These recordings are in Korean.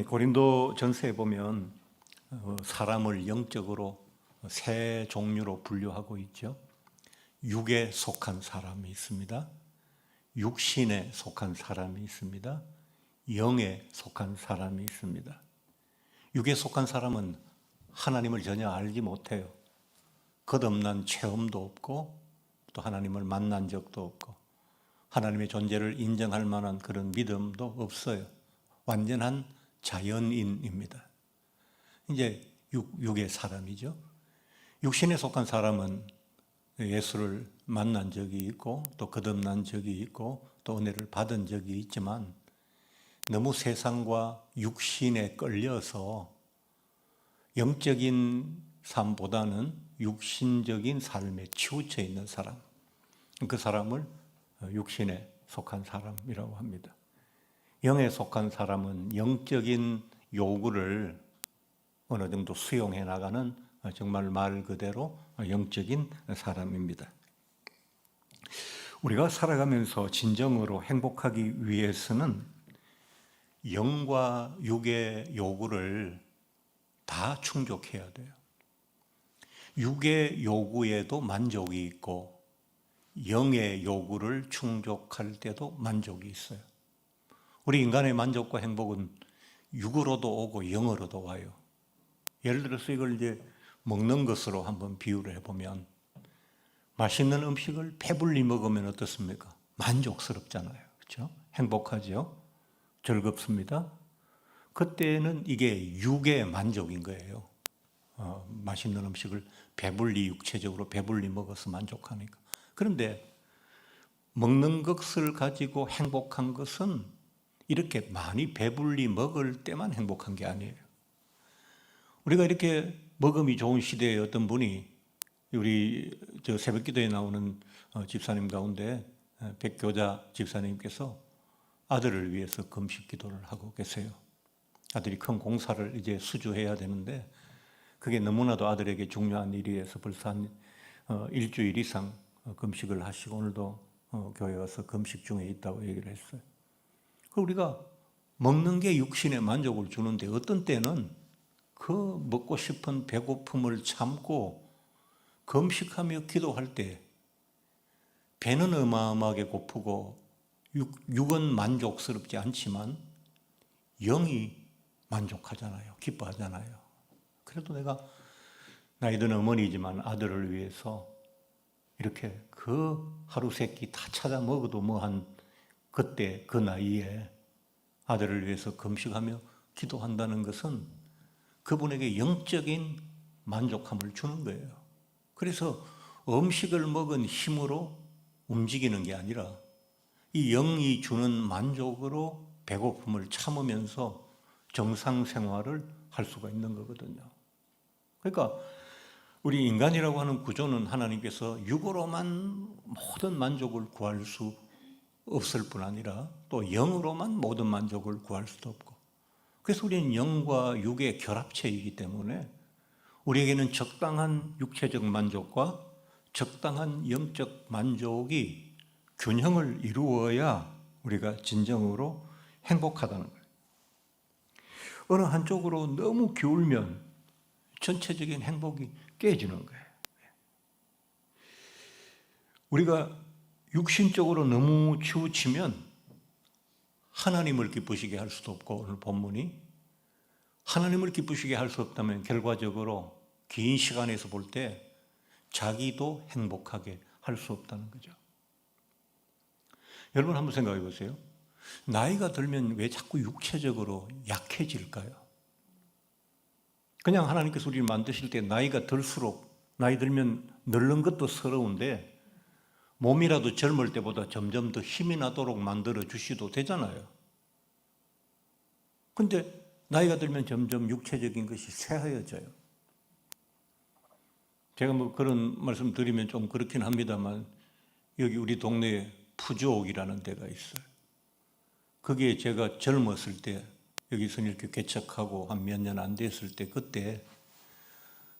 고린도 전서에 보면 사람을 영적으로 세 종류로 분류하고 있죠. 육에 속한 사람이 있습니다. 육신에 속한 사람이 있습니다. 영에 속한 사람이 있습니다. 육에 속한 사람은 하나님을 전혀 알지 못해요. 거듭난 체험도 없고 또 하나님을 만난 적도 없고 하나님의 존재를 인정할 만한 그런 믿음도 없어요. 완전한 자연인입니다. 이제 육의 사람이죠. 육신에 속한 사람은 예수를 만난 적이 있고 또 거듭난 적이 있고 또 은혜를 받은 적이 있지만 너무 세상과 육신에 끌려서 영적인 삶보다는 육신적인 삶에 치우쳐 있는 사람, 그 사람을 육신에 속한 사람이라고 합니다. 영에 속한 사람은 영적인 요구를 어느 정도 수용해 나가는 정말 말 그대로 영적인 사람입니다. 우리가 살아가면서 진정으로 행복하기 위해서는 영과 육의 요구를 다 충족해야 돼요. 육의 요구에도 만족이 있고 영의 요구를 충족할 때도 만족이 있어요. 우리 인간의 만족과 행복은 육으로도 오고 영으로도 와요. 예를 들어서 이걸 이제 먹는 것으로 한번 비유를 해보면 맛있는 음식을 배불리 먹으면 어떻습니까? 만족스럽잖아요. 그렇죠? 행복하죠? 즐겁습니다. 그때는 이게 육의 만족인 거예요. 맛있는 음식을 배불리 육체적으로 배불리 먹어서 만족하니까. 그런데 먹는 것을 가지고 행복한 것은 이렇게 많이 배불리 먹을 때만 행복한 게 아니에요. 우리가 이렇게 먹음이 좋은 시대에 어떤 분이 우리 새벽기도에 나오는 집사님 가운데 백교자 집사님께서 아들을 위해서 금식 기도를 하고 계세요. 아들이 큰 공사를 이제 수주해야 되는데 그게 너무나도 아들에게 중요한 일이어서 벌써 한 일주일 이상 금식을 하시고 오늘도 교회 와서 금식 중에 있다고 얘기를 했어요. 우리가 먹는 게 육신에 만족을 주는데 어떤 때는 그 먹고 싶은 배고픔을 참고 금식하며 기도할 때 배는 어마어마하게 고프고 육은 만족스럽지 않지만 영이 만족하잖아요. 기뻐하잖아요. 그래도 내가 나이 든 어머니지만 아들을 위해서 이렇게 그 하루 세끼 다 찾아 먹어도 뭐한 그때 그 나이에 아들을 위해서 금식하며 기도한다는 것은 그분에게 영적인 만족함을 주는 거예요. 그래서 음식을 먹은 힘으로 움직이는 게 아니라 이 영이 주는 만족으로 배고픔을 참으면서 정상 생활을 할 수가 있는 거거든요. 그러니까 우리 인간이라고 하는 구조는 하나님께서 육으로만 모든 만족을 구할 수 없을 뿐 아니라 또 영으로만 모든 만족을 구할 수도 없고, 그래서 우리는 영과 육의 결합체이기 때문에 우리에게는 적당한 육체적 만족과 적당한 영적 만족이 균형을 이루어야 우리가 진정으로 행복하다는 거예요. 어느 한쪽으로 너무 기울면 전체적인 행복이 깨지는 거예요. 우리가 육신적으로 너무 치우치면 하나님을 기쁘시게 할 수도 없고, 오늘 본문이 하나님을 기쁘시게 할 수 없다면 결과적으로 긴 시간에서 볼 때 자기도 행복하게 할 수 없다는 거죠. 여러분 한번 생각해 보세요. 나이가 들면 왜 자꾸 육체적으로 약해질까요? 그냥 하나님께서 우리를 만드실 때 나이가 들수록, 나이 들면 늙는 것도 서러운데 몸이라도 젊을 때보다 점점 더 힘이 나도록 만들어 주시도 되잖아요. 근데 나이가 들면 점점 육체적인 것이 쇠하여져요. 제가 뭐 그런 말씀 드리면 좀 그렇긴 합니다만, 여기 우리 동네에 푸주옥이라는 데가 있어요. 거기에 제가 젊었을 때 여기서 이렇게 개척하고 한 몇 년 안 됐을 때, 그때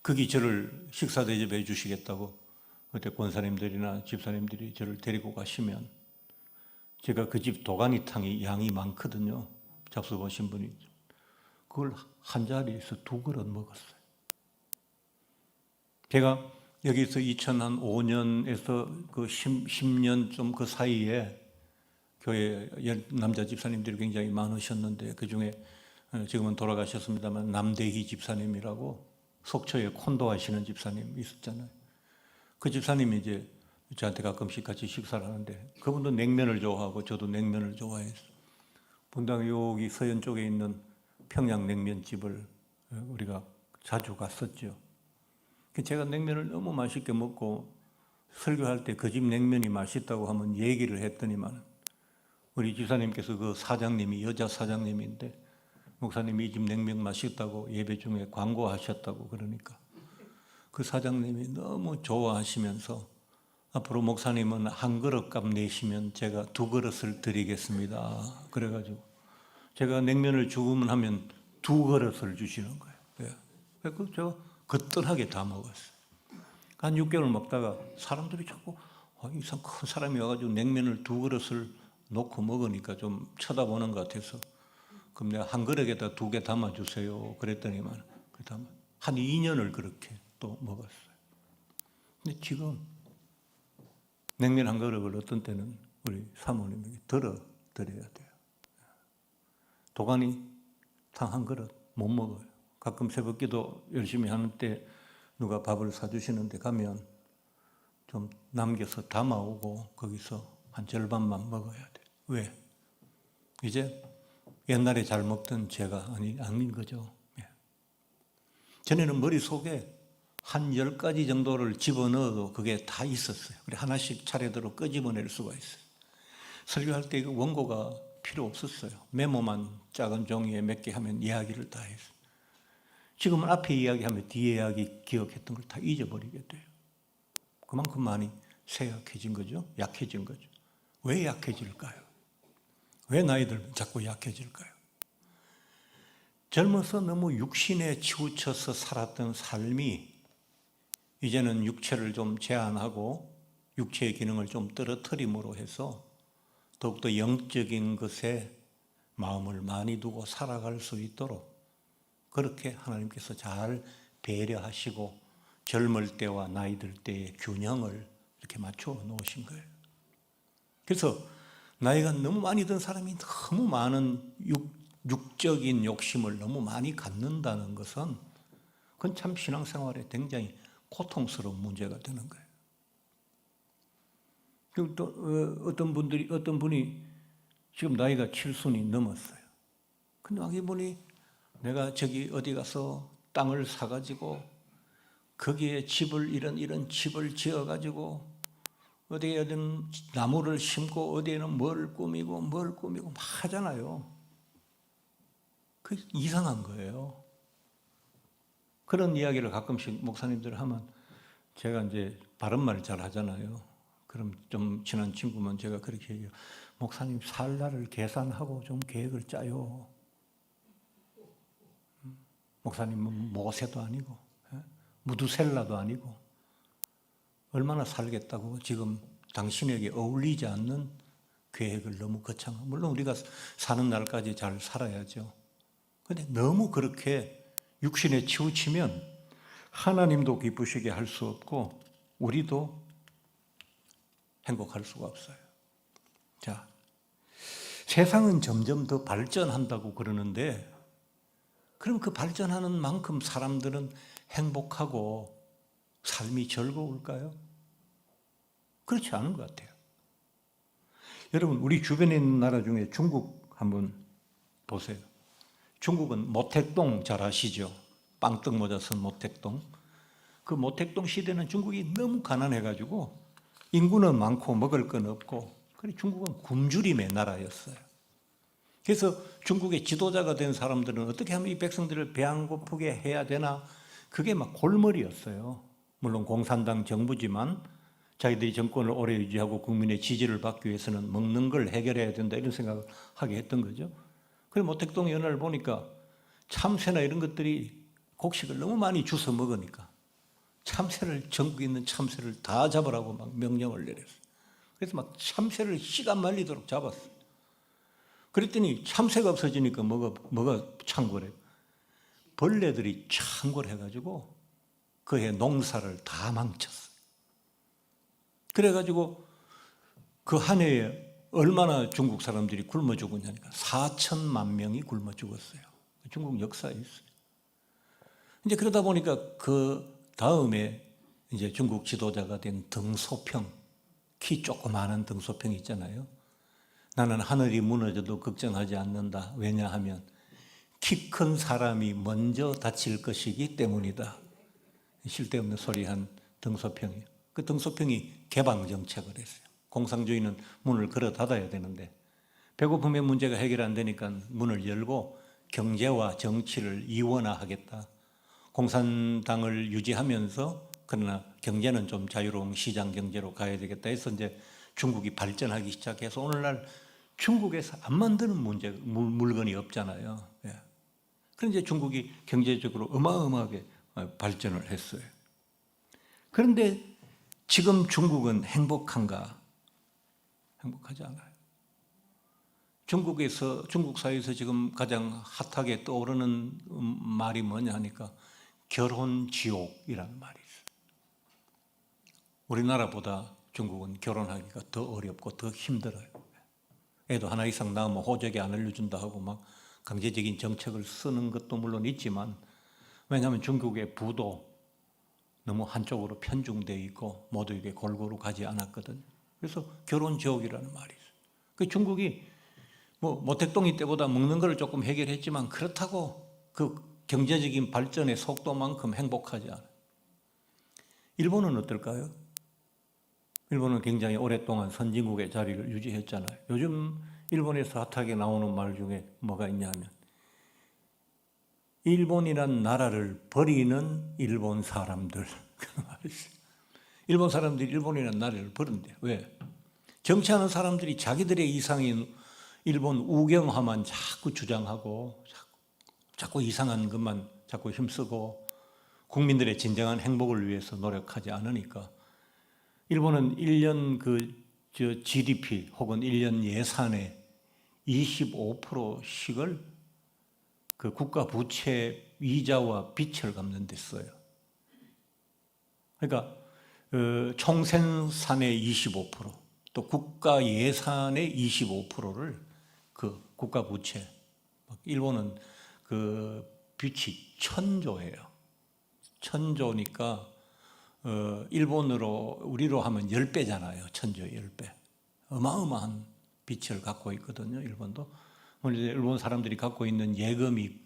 거기 저를 식사 대접해 주시겠다고 그때 권사님들이나 집사님들이 저를 데리고 가시면 제가 그 집 도가니탕이 양이 많거든요. 잡숴보신 분이. 그걸 한 자리에서 2그릇 먹었어요. 제가 여기서 2005년에서 그 10년 좀 그 사이에 교회 남자 집사님들이 굉장히 많으셨는데 그중에 지금은 돌아가셨습니다만 남대희 집사님이라고 속초에 콘도 하시는 집사님 있었잖아요. 그 집사님이 이제 저한테 가끔씩 같이 식사를 하는데 그분도 냉면을 좋아하고 저도 냉면을 좋아해서 분당 여기 서현 쪽에 있는 평양냉면집을 우리가 자주 갔었죠. 제가 냉면을 너무 맛있게 먹고 설교할 때 그 집 냉면이 맛있다고 하면 얘기를 했더니만 우리 집사님께서 그 사장님이 여자 사장님인데 목사님이 이 집 냉면 맛있다고 예배 중에 광고하셨다고 그러니까 그 사장님이 너무 좋아하시면서 앞으로 목사님은 한 그릇 값 내시면 제가 2그릇을 드리겠습니다. 그래가지고 제가 냉면을 주문하면 2그릇을 주시는 거예요. 그래서 제가 거뜬하게 다 먹었어요. 한 6개월 먹다가 사람들이 자꾸 이상 큰 사람이 와가지고 냉면을 2그릇을 놓고 먹으니까 좀 쳐다보는 것 같아서 그럼 내가 한 그릇에다 2개 담아주세요. 그랬더니만 한 2년을 그렇게 또 먹었어요. 근데 지금 냉면 한 그릇을 어떤 때는 우리 사모님에게 덜어 드려야 돼요. 도가니 탕 한 그릇 못 먹어요. 가끔 새벽기도 열심히 하는 때 누가 밥을 사주시는데 가면 좀 남겨서 담아오고 거기서 한 절반만 먹어야 돼. 왜? 이제 옛날에 잘 먹던 제가 아닌 거죠. 전에는 머릿속에 한 10가지 정도를 집어넣어도 그게 다 있었어요. 그래 하나씩 차례대로 끄집어낼 수가 있어요. 설교할 때 원고가 필요 없었어요. 메모만 작은 종이에 몇 개 하면 이야기를 다 했어요. 지금은 앞에 이야기하면 뒤에 이야기 기억했던 걸 다 잊어버리게 돼요. 그만큼 많이 쇠약해진 거죠. 약해진 거죠. 왜 약해질까요? 왜 나이들 자꾸 약해질까요? 젊어서 너무 육신에 치우쳐서 살았던 삶이 이제는 육체를 좀 제한하고 육체의 기능을 좀 떨어뜨림으로 해서 더욱더 영적인 것에 마음을 많이 두고 살아갈 수 있도록 그렇게 하나님께서 잘 배려하시고 젊을 때와 나이 들 때의 균형을 이렇게 맞춰 놓으신 거예요. 그래서 나이가 너무 많이 든 사람이 너무 많은 육적인 욕심을 너무 많이 갖는다는 것은 그건 참 신앙생활에 굉장히 고통스러운 문제가 되는 거예요. 그리고 또 어떤 분이 지금 나이가 70이 넘었어요. 근데 이분이 내가 저기 어디 가서 땅을 사가지고 거기에 집을 이런 집을 지어가지고 어디에든 나무를 심고 어디에는 뭘 꾸미고 막 하잖아요. 그 이상한 거예요. 그런 이야기를 가끔씩 목사님들 하면 제가 이제 바른말 잘 하잖아요. 그럼 좀 친한 친구면 제가 그렇게 얘기해요. 목사님 살 날을 계산하고 좀 계획을 짜요. 목사님은 모세도 아니고 무두셀라도 아니고 얼마나 살겠다고 지금 당신에게 어울리지 않는 계획을 너무 거창하고 물론 우리가 사는 날까지 잘 살아야죠. 그런데 너무 그렇게 육신에 치우치면 하나님도 기쁘시게 할 수 없고 우리도 행복할 수가 없어요. 자, 세상은 점점 더 발전한다고 그러는데 그럼 그 발전하는 만큼 사람들은 행복하고 삶이 즐거울까요? 그렇지 않은 것 같아요. 여러분 우리 주변에 있는 나라 중에 중국 한번 보세요. 중국은 모택동 잘 아시죠? 빵떡 모자 쓴 모택동. 그 모택동 시대는 중국이 너무 가난해가지고 인구는 많고 먹을 건 없고 그래 중국은 굶주림의 나라였어요. 그래서 중국의 지도자가 된 사람들은 어떻게 하면 이 백성들을 배 안 고프게 해야 되나 그게 막 골머리였어요. 물론 공산당 정부지만 자기들이 정권을 오래 유지하고 국민의 지지를 받기 위해서는 먹는 걸 해결해야 된다 이런 생각을 하게 했던 거죠. 그래서 모택동 연화를 보니까 참새나 이런 것들이 곡식을 너무 많이 주워 먹으니까 참새를 전국에 있는 참새를 다 잡으라고 막 명령을 내렸어요. 그래서 막 참새를 씨가 말리도록 잡았어요. 그랬더니 참새가 없어지니까 뭐가 창궐해요. 벌레들이 창궐해가지고 그해 농사를 다 망쳤어요. 그래가지고 그 한 해에 얼마나 중국 사람들이 굶어 죽었냐니까 4천만 명이 굶어 죽었어요. 중국 역사에 있어요. 이제 그러다 보니까 그 다음에 이제 중국 지도자가 된 덩소평, 키 조그마한 덩소평 있잖아요. 나는 하늘이 무너져도 걱정하지 않는다. 왜냐하면 키 큰 사람이 먼저 다칠 것이기 때문이다. 쓸데없는 소리한 덩소평이에요. 그 덩소평이 개방 정책을 했어요. 공산주의는 문을 걸어 닫아야 되는데 배고픔의 문제가 해결 안 되니까 문을 열고 경제와 정치를 이원화하겠다. 공산당을 유지하면서 그러나 경제는 좀 자유로운 시장 경제로 가야 되겠다 해서 이제 중국이 발전하기 시작해서 오늘날 중국에서 안 만드는 물건이 없잖아요. 예. 그런데 중국이 경제적으로 어마어마하게 발전을 했어요. 그런데 지금 중국은 행복한가? 행복하지 않아요. 중국 사회에서 지금 가장 핫하게 떠오르는 말이 뭐냐 하니까 결혼 지옥이라는 말이 있어요. 우리나라보다 중국은 결혼하기가 더 어렵고 더 힘들어요. 애도 하나 이상 낳으면 호적에 안 알려준다 하고 막 강제적인 정책을 쓰는 것도 물론 있지만 왜냐하면 중국의 부도 너무 한쪽으로 편중되어 있고 모두에게 골고루 가지 않았거든요. 그래서 결혼 지옥이라는 말이 있어요. 그 중국이 모택동이 때보다 먹는 걸 조금 해결했지만 그렇다고 그 경제적인 발전의 속도만큼 행복하지 않아요. 일본은 어떨까요? 일본은 굉장히 오랫동안 선진국의 자리를 유지했잖아요. 요즘 일본에서 핫하게 나오는 말 중에 뭐가 있냐면 일본이란 나라를 버리는 일본 사람들. 일본 사람들이 일본이라는 나라를 버린대. 왜? 정치하는 사람들이 자기들의 이상인 일본 우경화만 자꾸 주장하고 자꾸 이상한 것만 자꾸 힘쓰고 국민들의 진정한 행복을 위해서 노력하지 않으니까 일본은 1년 GDP 혹은 1년 예산의 25%씩을 그 국가 부채 이자와 빚을 갚는 데 써요. 그러니까 총생산의 25%, 또 국가 예산의 25%를 그 국가 부채, 일본은 그 빚이 1,000조예요. 1,000조니까 일본으로 우리로 하면 10배잖아요. 1,000조에 10배. 어마어마한 빚을 갖고 있거든요. 일본도. 이제 일본 사람들이 갖고 있는 예금이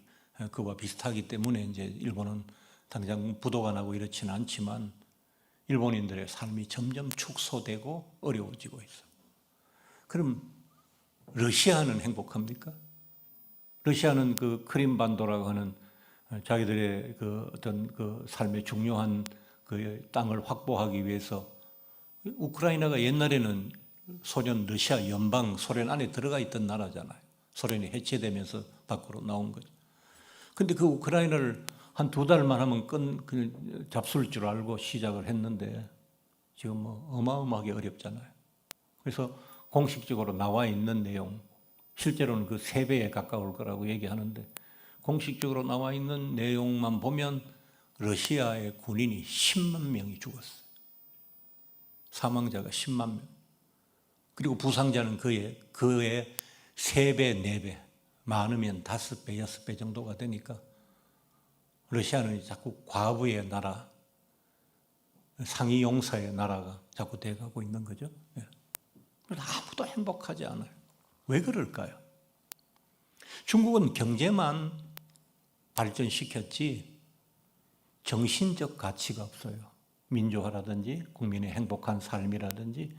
그와 비슷하기 때문에 이제 일본은 당장 부도가 나고 이렇지는 않지만 일본인들의 삶이 점점 축소되고 어려워지고 있어. 그럼 러시아는 행복합니까? 러시아는 그 크림반도라고 하는 자기들의 그 어떤 그 삶의 중요한 그 땅을 확보하기 위해서 우크라이나가 옛날에는 소련, 러시아 연방, 소련 안에 들어가 있던 나라잖아요. 소련이 해체되면서 밖으로 나온 거죠. 근데 그 우크라이나를 한 2달만 하면 잡술 줄 알고 시작을 했는데 지금 뭐 어마어마하게 어렵잖아요. 그래서 공식적으로 나와 있는 내용, 실제로는 그 3배에 가까울 거라고 얘기하는데 공식적으로 나와 있는 내용만 보면 러시아의 군인이 10만 명이 죽었어요. 사망자가 10만 명. 그리고 부상자는 그의 3배, 4배, 많으면 5배, 6배 정도가 되니까 러시아는 자꾸 과부의 나라, 상위 용사의 나라가 자꾸 돼가고 있는 거죠. 아무도 행복하지 않아요. 왜 그럴까요? 중국은 경제만 발전시켰지 정신적 가치가 없어요. 민주화라든지 국민의 행복한 삶이라든지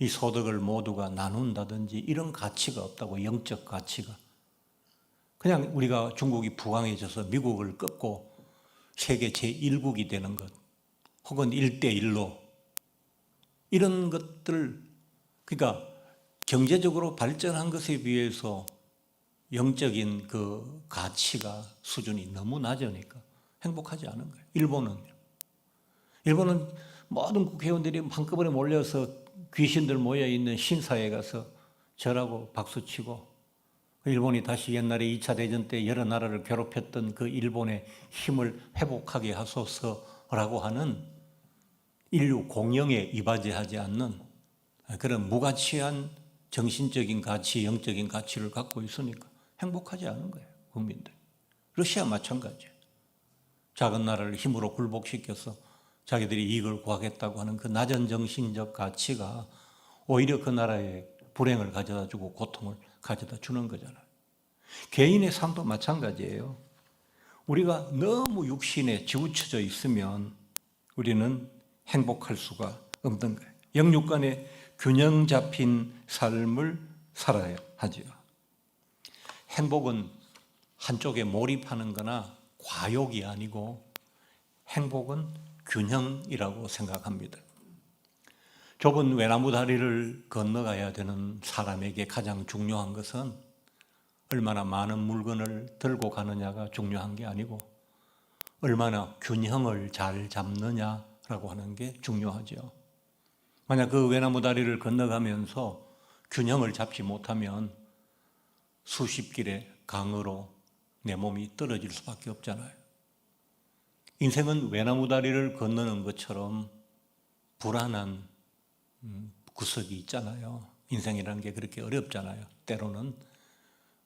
이 소득을 모두가 나눈다든지 이런 가치가 없다고, 영적 가치가. 그냥 우리가 중국이 부강해져서 미국을 꺾고 세계 제1국이 되는 것 혹은 1대1로 이런 것들, 그러니까 경제적으로 발전한 것에 비해서 영적인 그 가치가 수준이 너무 낮으니까 행복하지 않은 거예요. 일본은 모든 국회의원들이 한꺼번에 몰려서 귀신들 모여있는 신사에 가서 절하고 박수치고 일본이 다시 옛날에 2차 대전 때 여러 나라를 괴롭혔던 그 일본의 힘을 회복하게 하소서라고 하는 인류 공영에 이바지하지 않는 그런 무가치한 정신적인 가치, 영적인 가치를 갖고 있으니까 행복하지 않은 거예요, 국민들. 러시아 마찬가지예요. 작은 나라를 힘으로 굴복시켜서 자기들이 이익을 구하겠다고 하는 그 낮은 정신적 가치가 오히려 그 나라에 불행을 가져다 주고 고통을 가져다 주는 거잖아요. 개인의 삶도 마찬가지예요. 우리가 너무 육신에 치우쳐져 있으면 우리는 행복할 수가 없는 거예요. 영육 간의 균형 잡힌 삶을 살아야 하죠. 행복은 한쪽에 몰입하는 거나 과욕이 아니고 행복은 균형이라고 생각합니다. 좁은 외나무 다리를 건너가야 되는 사람에게 가장 중요한 것은 얼마나 많은 물건을 들고 가느냐가 중요한 게 아니고 얼마나 균형을 잘 잡느냐라고 하는 게 중요하죠. 만약 그 외나무 다리를 건너가면서 균형을 잡지 못하면 수십 길의 강으로 내 몸이 떨어질 수밖에 없잖아요. 인생은 외나무 다리를 건너는 것처럼 불안한 구석이 있잖아요. 인생이라는 게 그렇게 어렵잖아요. 때로는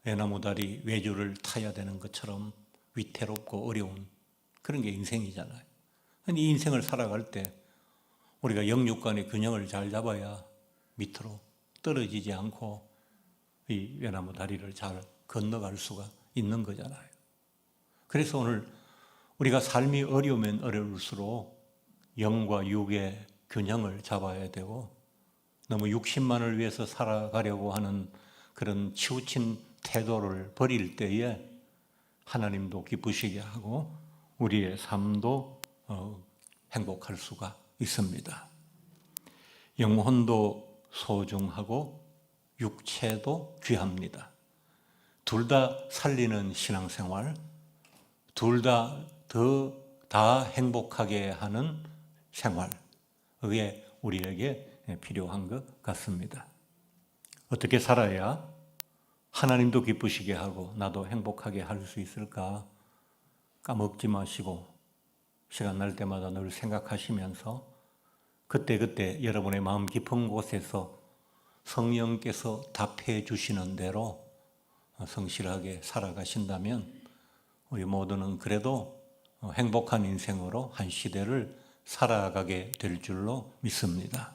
외나무 다리 외줄을 타야 되는 것처럼 위태롭고 어려운 그런 게 인생이잖아요. 이 인생을 살아갈 때 우리가 영육 간의 균형을 잘 잡아야 밑으로 떨어지지 않고 이 외나무 다리를 잘 건너갈 수가 있는 거잖아요. 그래서 오늘 우리가 삶이 어려우면 어려울수록 영과 육의 균형을 잡아야 되고 너무 육신만을 위해서 살아가려고 하는 그런 치우친 태도를 버릴 때에 하나님도 기쁘시게 하고 우리의 삶도 행복할 수가 있습니다. 영혼도 소중하고 육체도 귀합니다. 둘 다 살리는 신앙생활, 둘 다 행복하게 하는 생활, 그게 우리에게 필요한 것 같습니다. 어떻게 살아야 하나님도 기쁘시게 하고 나도 행복하게 할 수 있을까? 까먹지 마시고 시간 날 때마다 늘 생각하시면서 그때그때 여러분의 마음 깊은 곳에서 성령께서 답해 주시는 대로 성실하게 살아가신다면 우리 모두는 그래도 행복한 인생으로 한 시대를 살아가게 될 줄로 믿습니다.